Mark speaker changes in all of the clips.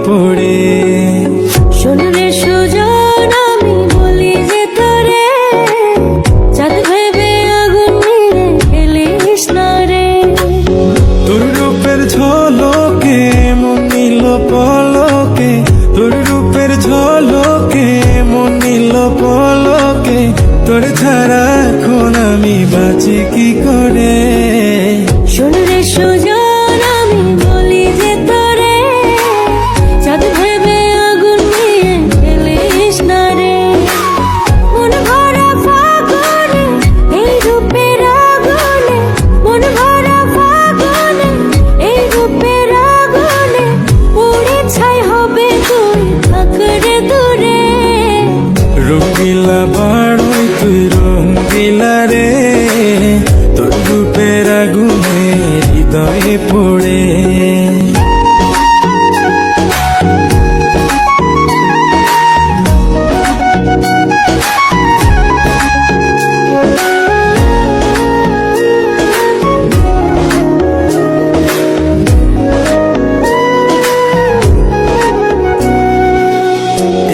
Speaker 1: পড়ে।
Speaker 2: শোনরে সুজন আমি বলি যে তোরে, চাঁদ ভেবে আগুন নিয়ে খেলিস না রে।
Speaker 1: তোর রূপের ঝলকে মন নিল পলকে, তোর রূপের ঝলকে মন নিল পলকে, তোর ছাড়া এখন আমি বাঁচি কি করে।
Speaker 2: শোনরে সুজন আমি বলি যে তোরে, চাঁদ ভেবে আগুন নিয়ে খেলিস না রে। মন ভরা ফাগুনে এই রূপের আগুনে, মন ভরা ফাগুনে এই রূপের আগুনে, পুড়ে ছাই হবে তুই থাক রে দূরে।
Speaker 1: রঙ্গিলা বাড়ই তুই রঙ্গিলা রে, তোর রূপের আগুনে হৃদয়ে পড়ে।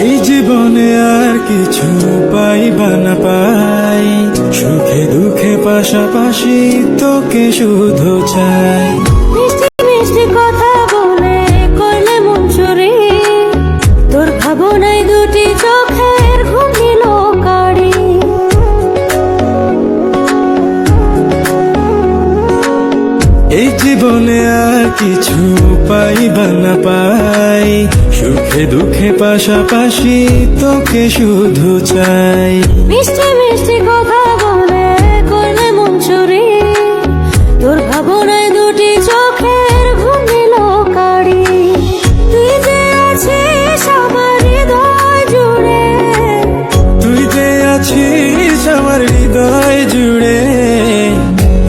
Speaker 1: এই জীবনে আর কিছু পাইবা না পাই, সুখে দুঃখে পাশাপাশি তোকে শুধু চাই।
Speaker 2: মিষ্টি মিষ্টি কথা বলে করলে মন চুরি, তোর ভাবনায় দুটি চোখের ঘুম নিল কাড়ি।
Speaker 1: এই জীবনে আর কিছু পাইবা না পাই, সুখে দুঃখে পাশাপাশি তোকে শুধু চাই।
Speaker 2: মিষ্টি মিষ্টি কথা বলে করলে মন চুরি, তোর ভাবনায় দুটি চোখের ঘুম নিল কাড়ি। তুই যে আছিস আমার হৃদয় জুড়ে,
Speaker 1: তুই যে আছিস আমার হৃদয় জুড়ে।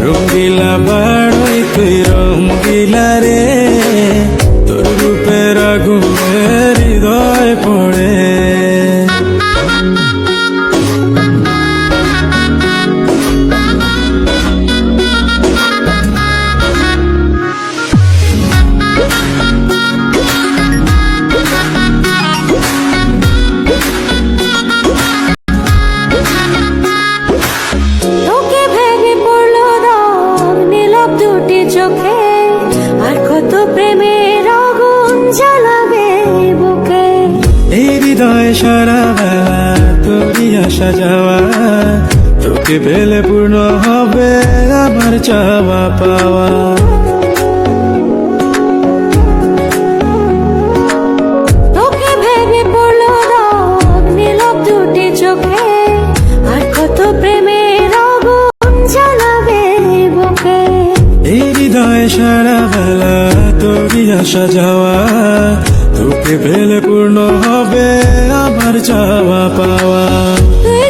Speaker 1: রঙ্গিলা বাড়ই তুই রঙ্গিলা রে, তোর রূপের আগুনে হৃদয় পড়ে।
Speaker 2: তোকে ভেঙে পড়লো দাগ নীরব দুটি চোখে, আর কত প্রেমের আগুন জ্বালাবে বুকে।
Speaker 1: এই হৃদয় সারা বেলা তোরই আসা যাওয়া, তোকে পেলে পূর্ণ হবে আমার চাওয়া পাওয়া।
Speaker 2: তোকে ভেঙে পড়লো দাগ নীরব দুটি চোখে, আর কত প্রেমের আগুন জ্বালাবে বুকে।
Speaker 1: এই হৃদয় সারা বেলা তোরই আসা যাওয়া, তোকে পেলে পূর্ণ হবে আমার চাওয়া পাওয়া।
Speaker 2: তুই